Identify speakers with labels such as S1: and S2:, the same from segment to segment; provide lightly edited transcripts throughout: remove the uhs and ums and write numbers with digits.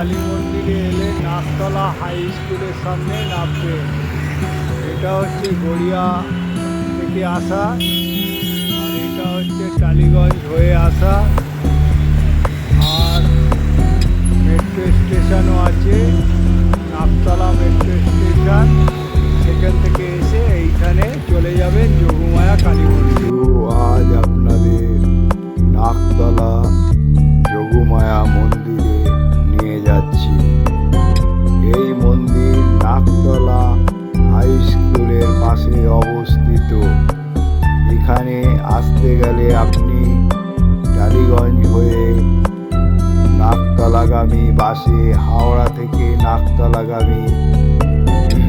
S1: কালী মন্দিরে এলে নাকতলা হাই স্কুলের সামনে নামবেন। এটা হচ্ছে গড়িয়া থেকে আসা, আর এটা হচ্ছে টালিগঞ্জ হয়ে আসা। আর মেট্রো স্টেশনও আছে, নাকতলা মেট্রো স্টেশন। সেখান থেকে এসে এইখানে চলে যাবেন যোগমায়া কালী মন্দির। আজ আপনাদের নাকতলা যোগমায়া মন্দিরে নিয়ে যাচ্ছি। এই মন্দির নাকতলা হাই স্কুলের পাশে অবস্থিত। এখানে আসতে গেলে আপনি টালিগঞ্জ হয়ে নাকতলাগামী বাসে, হাওড়া থেকে নাকতলাগামী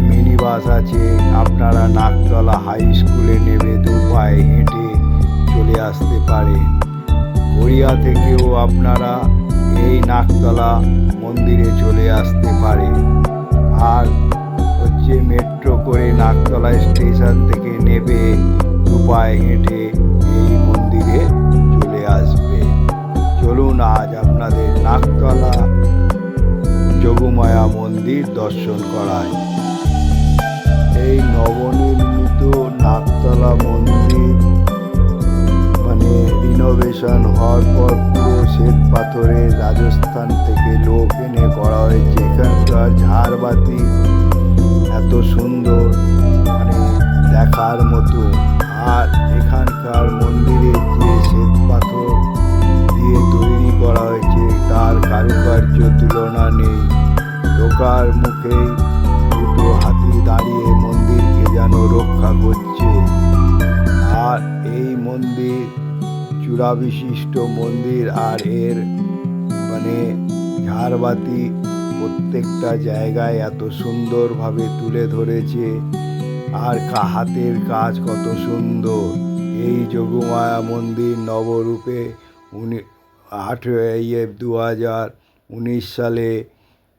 S1: মিনি বাস আছে, আপনারা নাকতলা হাই স্কুলে নেমে দু পায়ে হেঁটে চলে আসতে পারেন। গড়িয়া থেকেও আপনারা এই নাকতলা মন্দিরে চলে আসতে পারেন। আর হচ্ছে মেট্রো করে নাকতলা স্টেশন থেকে নেমে দু পায়ে হেঁটে এই মন্দিরে চলে আসবে। চলুন আজ আপনাদের নাকতলা যোগমায়া মন্দির দর্শন করায়। এই নবনির্মিত নাকতলা মন্দির রিনোভেশন হওয়ার পর পুরো শ্বেত পাথরের রাজস্থান থেকে লোক এনে করা হয়েছে। এখানকার ঝাড়বাতি এত সুন্দর, দেখার মতো। আর এখানকার মন্দিরের যে শ্বেত পাথর দিয়ে তৈরি করা হয়েছে তার কারুকার্য তুলনা নেই। ঢোকার মুখেই দুটো হাতি দাঁড়িয়ে মন্দিরকে যেন রক্ষা করছে। আর এই মন্দির চূড়া বিশিষ্ট মন্দির, আর এর ঝাড়বাতি প্রত্যেকটা জায়গায় এত সুন্দরভাবে তুলে ধরেছে। আর হাতের কাজ কত সুন্দর। এই যোগমায়া মন্দির নবরূপে 2019 সালে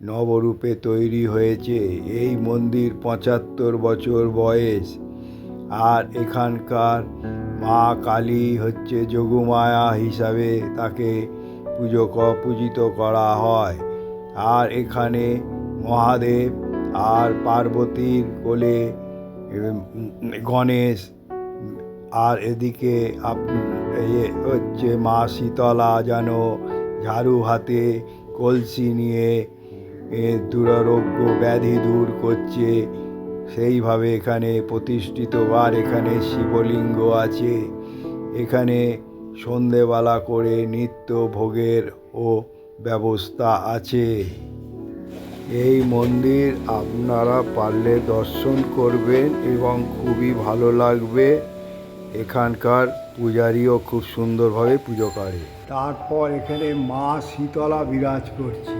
S1: নবরূপে তৈরি হয়েছে। এই মন্দির 75 বছর বয়স। আর এখানকার মা কালী হচ্ছে যোগমায়া হিসাবে তাকে পূজিত করা হয়। আর এখানে মহাদেব আর পার্বতীর কোলে গণেশ, আর এদিকে হচ্ছে মা শীতলা যেন ঝাড়ু হাতে কলসি নিয়ে দুরারোগ্য ব্যাধি দূর করছে, সেইভাবে এখানে প্রতিষ্ঠিত। আর এখানে শিবলিঙ্গ আছে। এখানে সন্ধেবেলা করে নিত্য ভোগের ও ব্যবস্থা আছে। এই মন্দির আপনারা পারলে দর্শন করবেন এবং খুবই ভালো লাগবে। এখানকার পূজারীও খুব সুন্দরভাবে পুজো করে। তারপর এখানে মা শীতলা বিরাজ করছে।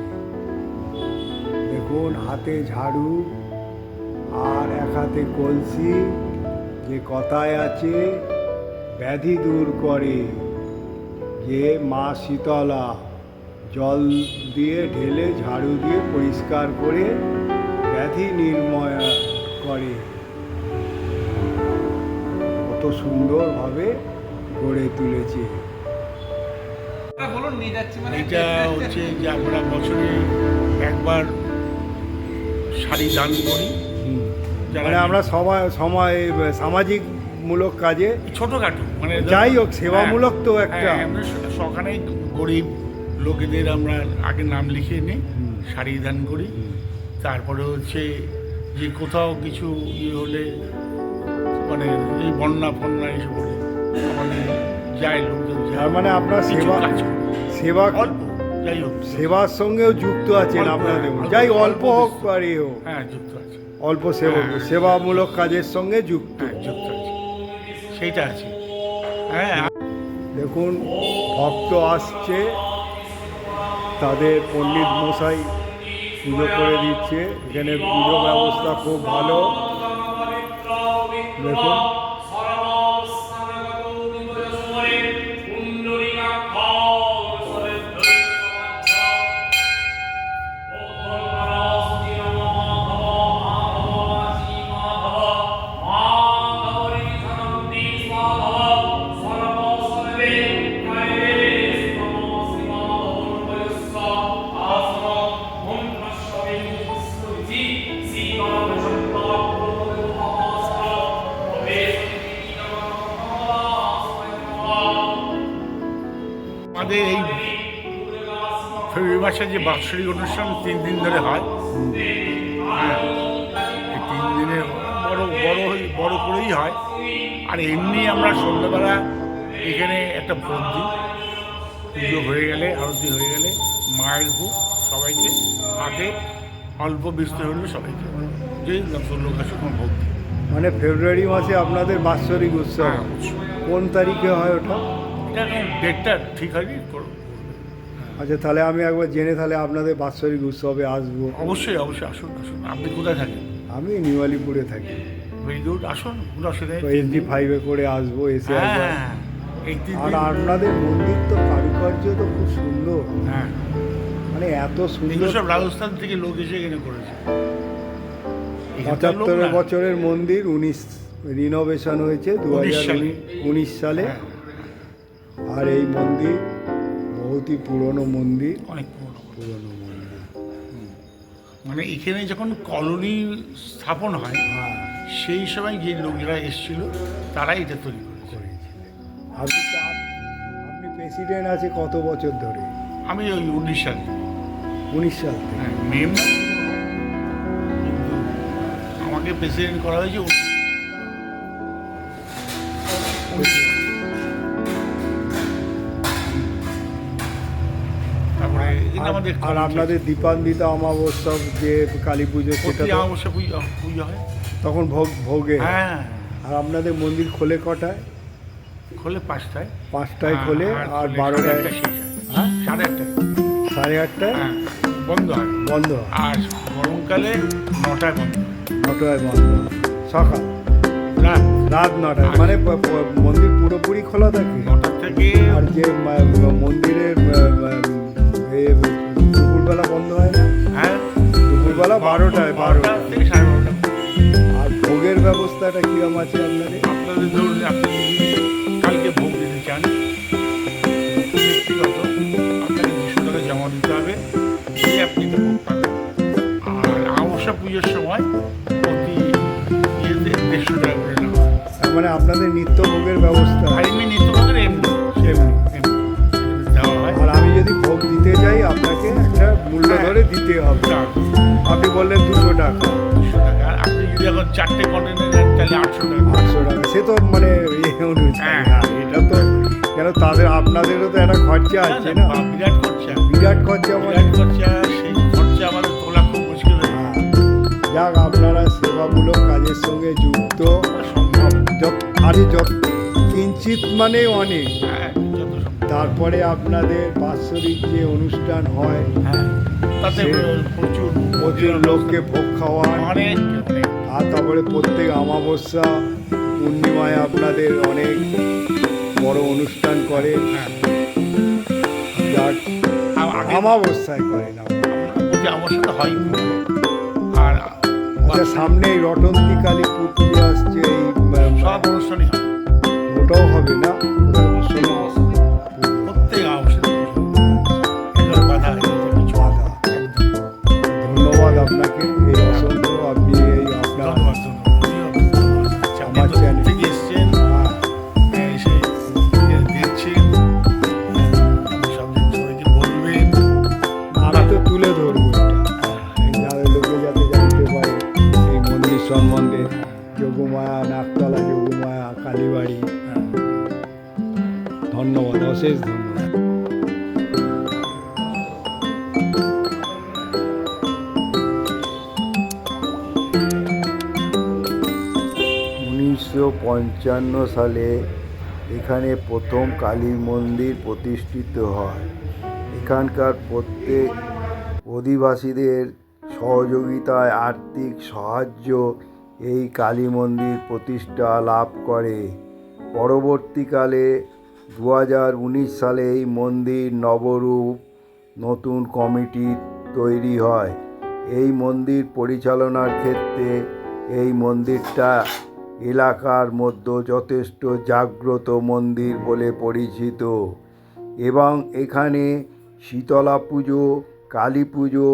S1: দেখুন, হাতে ঝাড়ু আর এক হাতে কলসি। যে কথায় আছে, ব্যাধি দূর করে, যে মা শীতলা জল দিয়ে ঢেলে ঝাড়ু দিয়ে পরিষ্কার করে ব্যাধি নির্ময় করে। কত সুন্দরভাবে গড়ে তুলেছে।
S2: এটা হচ্ছে যে আমরা বছরে একবার শাড়ি দান করি।
S1: আমরা সময় সামাজিক মূলক কাজে
S2: ছোটোখাটো
S1: যাই হোক, সেবামূলক তো একটা।
S2: সকালে গরিব লোকেদের আমরা আগে নাম লিখে নিই, শাড়ি দান করি। তারপরে হচ্ছে যে কোথাও কিছু হলে এই বন্যা ফন্যা এসব হলে আমাদের যায় লোকজন।
S1: আপনার সেবা
S2: অল্প, যাই হোক,
S1: সেবার সঙ্গেও যুক্ত আছেন আপনাদের, যাই অল্প হোক আর হোক।
S2: হ্যাঁ, যুক্ত আছে।
S1: অল্প সেবামূলক কাজের সঙ্গে যুক্ত
S2: আছে, সেইটা আছে। হ্যাঁ,
S1: দেখুন, ভক্ত আসছে, তাদের পণ্ডিত মশাই পুজো করে দিচ্ছে। এখানে পুজো ব্যবস্থা খুব ভালো। দেখুন,
S2: আমাদের এই ফেব্রুয়ারি মাসে যে বাৎসরিক অনুষ্ঠান 3 দিন ধরে হয়, হ্যাঁ, এই 3 দিনে বড় করেই হয়। আর এমনি আমরা সন্ধ্যাবেলা এখানে একটা ভোগ দিই, পুজো হয়ে গেলে, আরতি হয়ে গেলে মায়ের ভোগ সবাইকে হাতে অল্প বিস্তর হলে সবাইকে, যে যত লোক আছে কোনো ভোগ দিই।
S1: মানে ফেব্রুয়ারি মাসে আপনাদের বাৎসরিক উৎসব
S2: হ্যাঁ,
S1: কোন তারিখে হয় ওটা?
S2: এটা এখন ডেটটা ঠিক হয়নি,
S1: আচ্ছা, তাহলে আমি একবার জেনে তাহলে আপনাদের বাৎসরিক উৎসবে আসবো।
S2: অবশ্যই অবশ্যই আসুন আসুন। আপনি কোথায় থাকেন?
S1: আমি নিউ আলিপুরে থাকি,
S2: ভেরি গুড, আসুন, কোনো অসুবিধা
S1: তো
S2: নেই।
S1: SD5-এ করে আসবো, এসে একবার।
S2: হ্যাঁ, এই 3
S1: আর
S2: দিন,
S1: আপনাদের মন্দির তো কারুকার্য তো খুব সুন্দর,
S2: হ্যাঁ,
S1: মানে এত
S2: এগুলো
S1: সুন্দর।
S2: সব রাজস্থান থেকে লোক এসে এখানে করেছে। এখানকার লোক
S1: 75
S2: না,
S1: বছরের মন্দির, 19 রিনোভেশন হয়েছে 2019 সালে।
S2: হ্যাঁ,
S1: আর এই মন্দির বহুতই পুরনো মন্দির,
S2: অনেক পুরনো।
S1: পুরনো মন্দির।
S2: মানে এখানে যখন কলোনি স্থাপন হয়,
S1: হ্যাঁ,
S2: সেই সময় যে লোকেরা এসেছিল তারাই এটা তৈরি করেছে।
S1: করেছিলেন। আপনি আপনি প্রেসিডেন্ট আছে কত বছর ধরে?
S2: আমি ওই 19 সাল,
S1: 19 সাল থেকে।
S2: হ্যাঁ, মেম, কিন্তু আমাকে প্রেসিডেন্ট করা হয়েছে তারপরে এটা আমাদের
S1: আর আপনাদের দীপান্বিতা অমাবস্যা যে কালী পুজো, সেটা
S2: প্রতি
S1: তো
S2: অমাবস্যা পুজো হয়।
S1: তখন ভোগে।
S2: হ্যাঁ,
S1: আর আপনাদের মন্দির খোলে কটায়?
S2: খোলে 5টায়।
S1: 5টায় খোলে, আর
S2: খোলে
S1: 12টায়,
S2: 8টায় শেষ হয়।
S1: হ্যাঁ,
S2: 8:30টায়,
S1: 8:30টায়
S2: হ্যাঁ, বন্ধ হয়।
S1: বন্ধ হয়।
S2: আর গরমকালে 9টায় বন্ধ হয়।
S1: 9টায় বন্ধ হয়। সকাল
S2: রাত
S1: রাত 9টায়, মানে মন্দির পুরোপুরি খোলা থাকে।
S2: 9টা থেকে
S1: আর যে মন্দিরের দুপুরবেলা বন্ধ হয় না?
S2: হ্যাঁ,
S1: দুপুরবেলা 12টায়,
S2: 12টা থেকে 12:30।
S1: আর ভোগের ব্যবস্থাটা কিরম আছে আপনাদের?
S2: আপনাদের ধরুন, আপনি যদি কালকে ভোগ দিতে চান, ব্যক্তিগত আপনাকে 200 টাকা জমা দিতে হবে, দিয়ে আপনি এটা ভোগ পাবেন। আর অমাবস্যা পুজোর সময় প্রতি ইয়েতে 150 টাকা করে নেওয়া হয়।
S1: তার মানে আপনাদের নিত্য ভোগের ব্যবস্থা।
S2: আর এমনি নিত্য ভোগের এমনি দেওয়া হয়।
S1: আর আমি যদি ভোগ দিতে যাই আপনাকে একটা মূল্য ধরে দিতে হবে।
S2: চার,
S1: আপনি বললেন 200 টাকা,
S2: 200 টাকা। আর আপনি যদি এখন 4টে কন্টেনার নেন তাহলে 800 টাকা।
S1: 800 টাকা, সে তো মানে অনুযায়ী।
S2: হ্যাঁ।
S1: এটা তো কেন, আপনাদেরও তো একটা খরচা আছে না?
S2: বিরাট খরচা,
S1: বিরাট খরচা মানে।
S2: বিরাট খরচা। সেই খরচা আমাদের তোলা খুব মুশকিল হয়ে যায়।
S1: যাক, আপনারা সেবামূলক কাজের সঙ্গে যুক্ত,
S2: সম্ভব,
S1: আরে যত কিঞ্চিত মানে অনেক।
S2: হ্যাঁ, যত সম্ভব।
S1: তারপরে আপনাদের বাৎসরিক যে অনুষ্ঠান হয়,
S2: হ্যাঁ, তাতে প্রচুর
S1: প্রচুর লোককে ভোগ খাওয়ান।
S2: অনেক অনেক।
S1: আর তারপরে প্রত্যেক অমাবস্যা পূর্ণিমায় আপনাদের অনেক বড় অনুষ্ঠান করে।
S2: হ্যাঁ,
S1: যাক,
S2: আগে
S1: অমাবস্যায় করেন আপনারা।
S2: প্রতি অমাবস্যাতে হয়। আর
S1: আচ্ছা, সামনে এই রটন্তী কালী পুজো আসছে, এই
S2: সব অনুষ্ঠানই হয়।
S1: ওটাও হবে না?
S2: প্রত্যেক অমাবস্যাতে এগুলো বাধা কিছু
S1: বাধা। ধন্যবাদ আপনাকে, এই অসংখ্য, আপনি এই আপনার
S2: ধন্যবাদ, ধন্যবাদ।
S1: আমার চ্যানেল
S2: থেকে এসছেন, এসে দেখছেন, আপনি সব সবাইকে বলবেন।
S1: আমি তো তুলে ধরবো এটা, যাতে লোকে যাতে জানতে পারে এই মন্দির সম্বন্ধে। যোগমায়া, নাকতলা যোগমায়া কালীবাড়ি। ধন্যবাদ, অশেষ ধন্যবাদ। 1955 সালে এখানে প্রথম কালী মন্দির প্রতিষ্ঠিত হয়। এখানকার প্রত্যেক অধিবাসীদের সহযোগিতায় আর্থিক সাহায্য এই কালী মন্দির প্রতিষ্ঠা লাভ করে। পরবর্তীকালে 2019 সালে এই মন্দির নবরূপ নতুন কমিটি তৈরি হয়। এই মন্দির পরিচালনার ক্ষেত্রে এই মন্দিরটা এলাকার মধ্যে যথেষ্ট জাগ্রত মন্দির বলে পরিচিত এবং এখানে শীতলা পুজো, কালী পুজো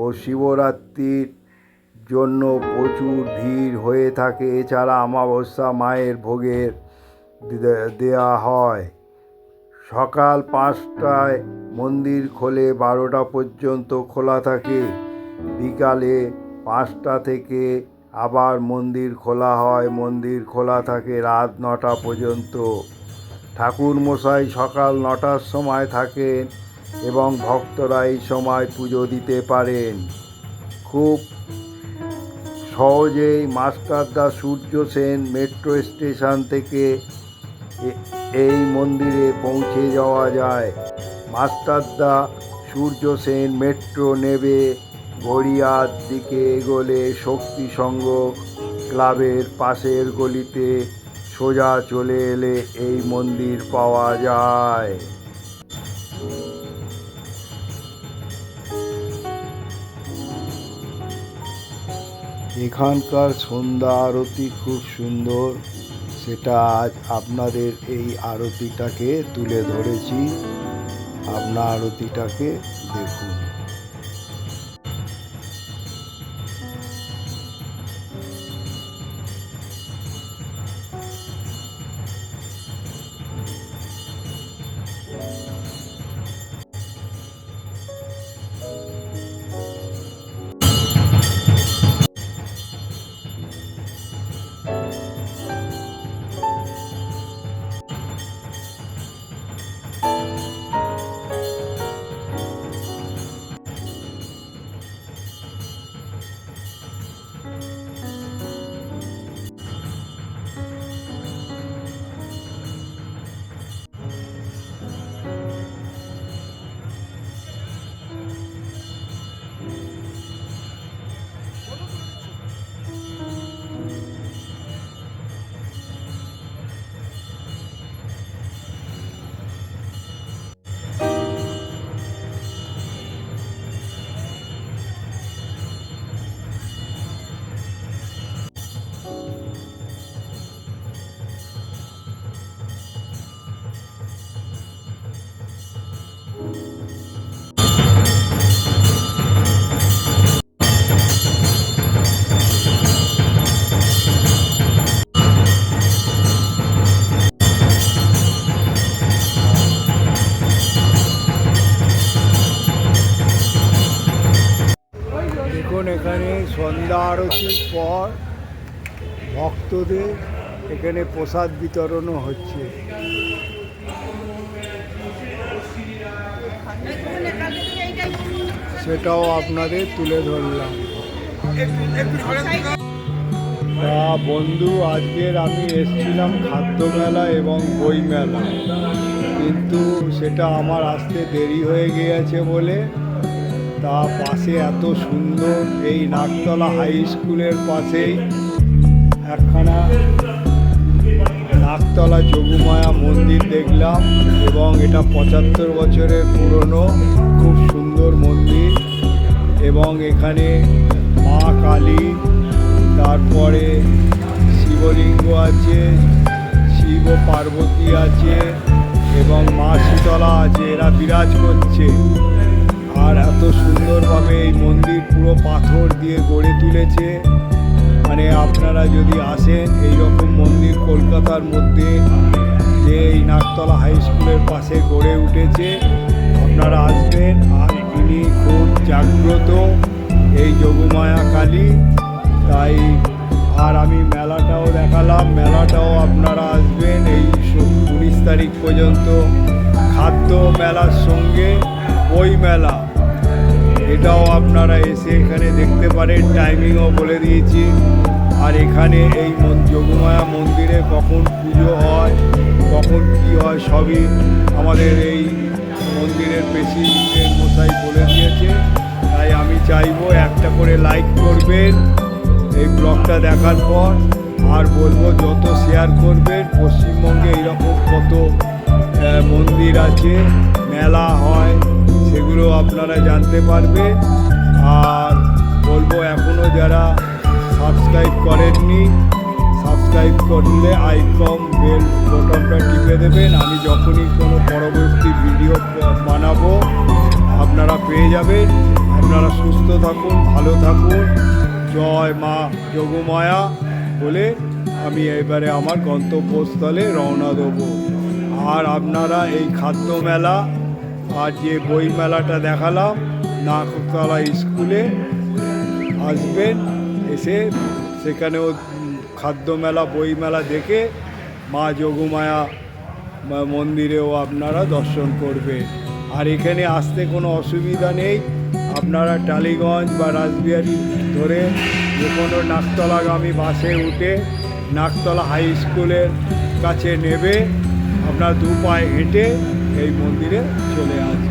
S1: ও শিবরাত্রির জন্য প্রচুর ভিড় হয়ে থাকে। এছাড়া অমাবস্যা মায়ের ভোগের দেয়া হয়। সকাল 5টায় মন্দির খোলে, 12টা পর্যন্ত খোলা থাকে। বিকালে 5টা থেকে আবার মন্দির খোলা হয়। মন্দির খোলা থাকে রাত 9টা পর্যন্ত। ঠাকুরমশাই সকাল 9টার সময় থাকেন এবং ভক্তরা এই সময় পুজো দিতে পারেন। খুব সহজেই মাস্টারদা সূর্য সেন মেট্রো স্টেশন থেকে এই মন্দিরে পৌঁছে যাওয়া যায়। মাস্টারদা সূর্য সেন মেট্রো নেবে গড়িয়ার দিকে এগোলে শক্তি সংঘ ক্লাবের পাশের গলিতে সোজা চলে এলে এই মন্দির পাওয়া যায়। এখানকার সন্ধ্যা আরতি খুব সুন্দর, সেটা আজ আপনাদের এই আরতিটাকে তুলে ধরেছি। আপনার আরতিটাকে দেখুন। দেখুন, এখানে সন্ধ্যা আরতির পর ভক্তদের এখানে প্রসাদ বিতরণও হচ্ছে। সেটাও আপনাদের তুলে ধরলাম। বন্ধু, আজকের আমি এসেছিলাম খাদ্য মেলা এবং বই মেলা, কিন্তু সেটা আমার আসতে দেরি হয়ে গিয়েছে বলে তা পাশে এত সুন্দর এই নাকতলা হাই স্কুলের পাশেই একখানা নাকতলা যোগমায়া মন্দির দেখলাম এবং এটা 75 বছরের পুরনো খুব সুন্দর মন্দির। এবং এখানে মা কালী, তারপরে শিবলিঙ্গ আছে, শিব ও পার্বতী আছে এবং মা শীতলা আছে, এরা বিরাজ করছে। আর এত সুন্দরভাবে এই মন্দির পুরো পাথর দিয়ে গড়ে তুলেছে। মানে আপনারা যদি আসেন, এই রকম মন্দির কলকাতার মধ্যে যে এই নাকতলা হাই স্কুলের পাশে গড়ে উঠেছে, আপনারা আসবেন। আর ইনি খুব জাগ্রত এই যোগমায়া কালী, তাই আর আমি মেলাটাও দেখালাম। মেলাটাও আপনারা আসবেন এই 19 তারিখ পর্যন্ত। খাদ্য মেলার সঙ্গে বই মেলা, এটাও আপনারা এসে এখানে দেখতে পারেন। টাইমিংও বলে দিয়েছি। আর এখানে এই যোগমায়া মন্দিরে কখন পুজো হয়, কখন কী হয়, সবই আমাদের এই মন্দিরের প্রেসিডেন্ট মশাই বলে দিয়েছে। তাই আমি চাইবো একটা করে লাইক করবেন এই ব্লগটা দেখার পর, আর বলবো যত শেয়ার করবেন। পশ্চিমবঙ্গে এইরকম কত মন্দির আছে, মেলা হয়, সেগুলো আপনারা জানতে পারবেন। আর বলবো এখনও যারা সাবস্ক্রাইব করেননি, সাবস্ক্রাইব করলে আইকন বেল বটনটা টিপে দেবেন। আমি যখনই কোনো পরবর্তী ভিডিও বানাবো আপনারা পেয়ে যাবেন। আপনারা সুস্থ থাকুন, ভালো থাকুন। জয় মা যোগমায়া বলে আমি এবারে আমার গন্তব্যস্থলে রওনা দেবো। আর আপনারা এই খাদ্য মেলা আর যে বই মেলাটা দেখালাম নাকতলা স্কুলে আসবেন, এসে সেখানেও খাদ্য মেলা বই মেলা দেখে মা যোগমায়া মন্দিরেও আপনারা দর্শন করবেন। আর এখানে আসতে কোনো অসুবিধা নেই, আপনারা টালিগঞ্জ বা রাসবিহারি ধরে যে কোনো নাকতলাগামী বাসে উঠে নাকতলা হাই স্কুলের কাছে নেবে, আপনার দু পায়ে হেঁটে এই মন্দিরে চলে আসবে।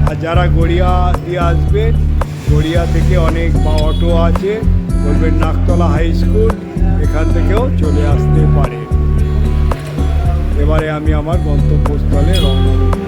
S1: আর যারা গড়িয়া দিয়ে আসবেন, গড়িয়া থেকে অনেক অটো আছে, বলবেন নাকতলা হাই স্কুল, এখান থেকেও চলে আসতে পারে। এবারে আমি আমার গন্তব্যস্থলে রওনা দেব।